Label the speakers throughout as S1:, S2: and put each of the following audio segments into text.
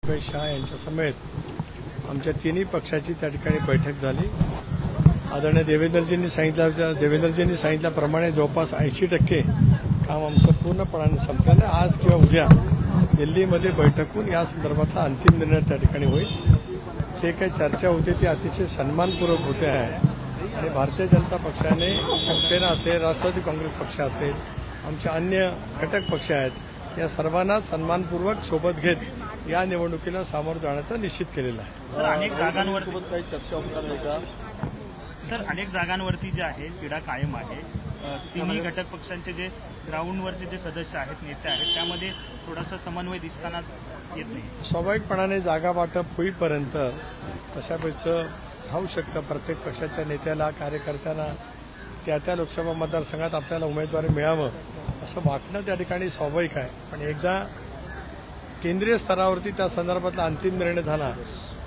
S1: भाई शाह यांच्या समेत आमच्या तिन्ही पक्षाची त्या ठिकाणी बैठक झाली। आदरणीय देवेंद्रजींनी सांगितल्याप्रमाणे जवळपास 80% काम आमचं पूर्णपणाने संपलेलं आहे। आज किंवा उद्या दिल्लीमध्ये बैठक होऊन या संदर्भातला अंतिम निर्णय त्या ठिकाणी होईल। जे काही चर्चा होते ती अतिशय सन्मानपूर्वक होते आहे आणि भारतीय जनता पक्षाने शिवसेना असेल, राष्ट्रवादी काँग्रेस पक्ष असेल, आमचे अन्य घटक पक्ष आहेत, या सर्वांना सन्मानपूर्वक सोबत घेत या निवडणुकीला सामोरं जाण्याचं निश्चित केलेलं आहे।
S2: सर, अनेक जागांवर
S1: काही चर्चा होणार आहे का?
S2: सर, अनेक जागांवरती जे आहे तिढा कायम आहे। तिन्ही घटक पक्षांचे जे ग्राउंडवरचे जे सदस्य आहेत, नेते आहेत, त्यामध्ये थोडासा समन्वय दिसताना येत नाही।
S1: स्वाभाविकपणाने जागा वाटप होईपर्यंत तशापेक्षा राहू शकतं। प्रत्येक पक्षाच्या नेत्याला, कार्यकर्त्यांना त्या लोकसभा मतदारसंघात आपल्याला उमेदवारी मिळावं असं वाटणं त्या ठिकाणी स्वाभाविक आहे। पण एकदा केंद्रीय स्तरावरती त्या संदर्भातला अंतिम निर्णय झाला,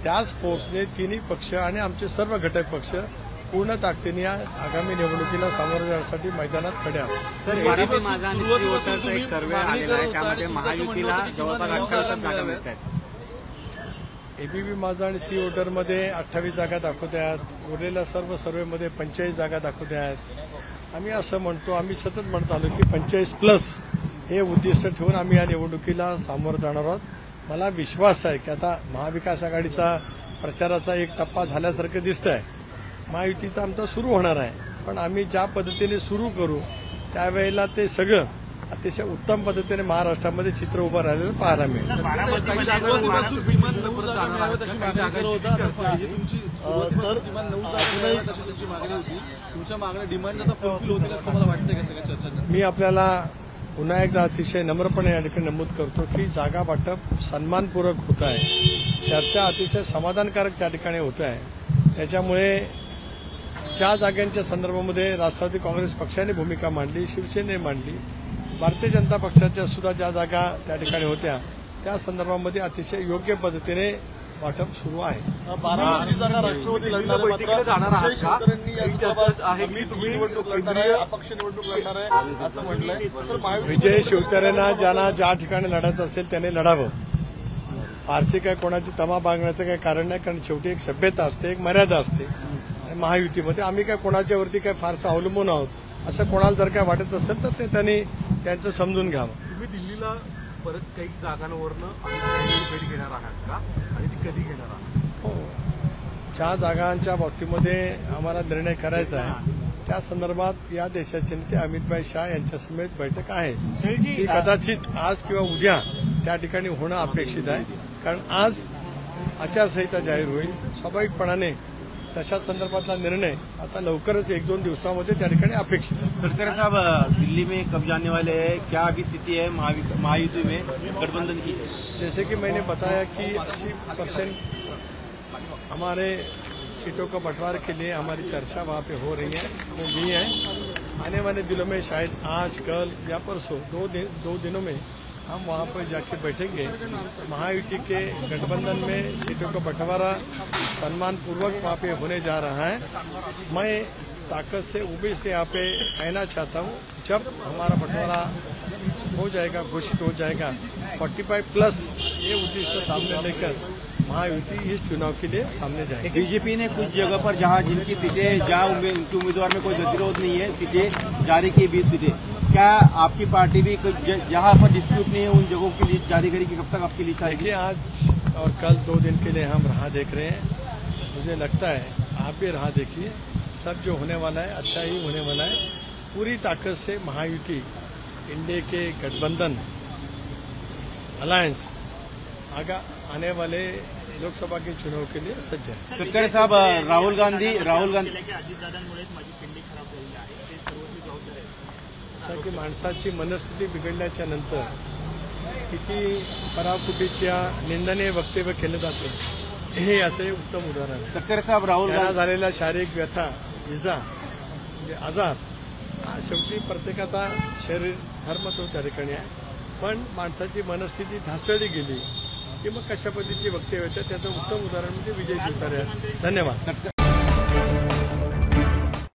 S1: त्याच फोर्सने तिन्ही पक्ष आणि आमचे सर्व घटक पक्ष पूर्ण ताकदीने या आगामी निवडणुकीला सामोरं जाण्यासाठी मैदानात खडे आहेत।
S3: सर, एबीपी माझा आणि सी वोटरचा एक सर्वे आलेला आहे, त्यामध्ये महायुतीला जवळपास 28 जागा मिळत आहेत।
S1: एबीपी माझा आणि सी वोटरमध्ये 28 जागा दाखवत आहेत, उरलेल्या सर्व सर्वेमध्ये 45 जागा दाखवत आहेत। आम्ही असं म्हणतो, आम्ही सतत म्हणत आलो की 45+ हे उद्दिष्ट ठेवून आम्ही या निवडणुकीला सामोरं जाणार आहोत। मला विश्वास आहे की आता महाविकास आघाडीचा प्रचाराचा एक टप्पा झाल्यासारखं दिसत आहे, महायुतीचा आमचा सुरू होणार आहे। पण आम्ही ज्या पद्धतीने सुरू करू त्यावेळेला ते सगळं अतिशय उत्तम पद्धतीने महाराष्ट्रामध्ये चित्र उभं राहिलेलं पाहायला मिळेल। मी आपल्याला पुन्हा एकदा अतिशय नम्रपणे या ठिकाणी नमूद करतो की जागा वाटप सन्मानपूर्वक होत आहे, चर्चा अतिशय समाधानकारक त्या ठिकाणी होत आहे। त्याच्यामुळे ज्या जागांच्या संदर्भामध्ये राष्ट्रवादी काँग्रेस पक्षाने भूमिका मांडली, शिवसेनेने मांडली, भारतीय जनता पक्षाच्या सुद्धा ज्या जागा त्या ठिकाणी होत्या त्या संदर्भामध्ये अतिशय योग्य पद्धतीने वाटप सुरू आहे।
S4: बारामती जागा राष्ट्रवादी लढणार आहे असं म्हटलंय।
S1: विजय शिवतारेंना ज्यांना ज्या ठिकाणी लढायचं असेल त्याने लढावं। फारसी काय कोणाची तमा बांगण्याचं काही कारण नाही, कारण शेवटी एक सभ्यता असते, एक मर्यादा असते। महायुतीमध्ये आम्ही काय कोणाच्यावरती काय फारसं अवलंबून आहोत असं कोणाला जर काय वाटत असेल तर ते त्यांनी त्यांचं समजून घ्यावं।
S4: तुम्ही दिल्लीला परत काही जागांवरनं भेट घेणार आहात का आणि ती कधी घेणार आहात?
S1: हो, ज्या जागांच्या बाबतीमध्ये आम्हाला निर्णय करायचा आहे त्या संदर्भात या देशाचे नेते अमित भाई शाह यांच्या समेत बैठक आहे। ती कदाचित आज किंवा उद्या त्या ठिकाणी होणं अपेक्षित आहे, कारण आज आचारसंहिता जाहीर होईल। स्वाभाविकपणाने तशा संदर्भातला निर्णय आता लवकरच 1-2 दिवसामध्ये त्या ठिकाणी अपेक्षित है।
S3: सरकार साहब, दिल्ली में कब जाने वाले हैं, क्या अभी स्थिति है महायुति में गठबंधन की?
S1: जैसे कि मैंने बताया कि 80% हमारे सीटों का बंटवारे के लिए हमारी चर्चा वहाँ पे हो रही है, वो भी है। आने वाले दिनों में शायद आज, कल या परसों 2 दिनों में हम वहाँ पर जाके बैठेंगे। महायुति के गठबंधन में सीटों का बंटवारा सम्मानपूर्वक वहाँ पे होने जा रहा है। मैं ताकत से उम्मीद से यहाँ पे कहना चाहता हूँ, जब हमारा बंटवारा हो जाएगा, घोषित हो जाएगा, 45+ ये उद्देश्य सामने लेकर महायुति इस चुनाव के लिए सामने जाएगी।
S3: बीजेपी ने कुछ जगह पर जहाँ जिनकी सीटें, जहाँ उनके उम्मीदवार में कोई गतिरोध नहीं है, सीटें जारी की 20 सीटें। क्या आपकी पार्टी भी जहाँ पर डिस्प्यूट नहीं है उन जगहों की लिस्ट जारी करेगी? कब तक आपकी लिस्ट आएगी?
S1: देखिए, आज और कल 2 दिन के लिए हम राह देख रहे हैं। मुझे लगता है आप भी राह देखिए, सब जो होने वाला है अच्छा ही होने वाला है। पूरी ताकत से महायुति, इंडिया के गठबंधन, अलायंस आने वाले लोकसभा के चुनाव के लिए सज्ज है।
S3: तटकरे साहब, राहुल गांधी
S1: असं की माणसाची मनस्थिती बिघडल्याच्या नंतर किती पराकुटीच्या निंदनीय वक्तव्य केलं जातं हे याचं उत्तम उदाहरण आहे।
S3: तटकरे साहब, राहुल गांधी
S1: झालेला शारीरिक व्यथा, इजा म्हणजे आजार हा शेवटी प्रत्येकाचा शरीर धर्म तो त्या ठिकाणी आहे, पण माणसाची मनस्थिती ढासळली गेली की मग कशा पद्धतीची वक्तव्य येतात त्याचं उत्तम उदाहरण म्हणजे विजय शिवतारे आहे। धन्यवाद।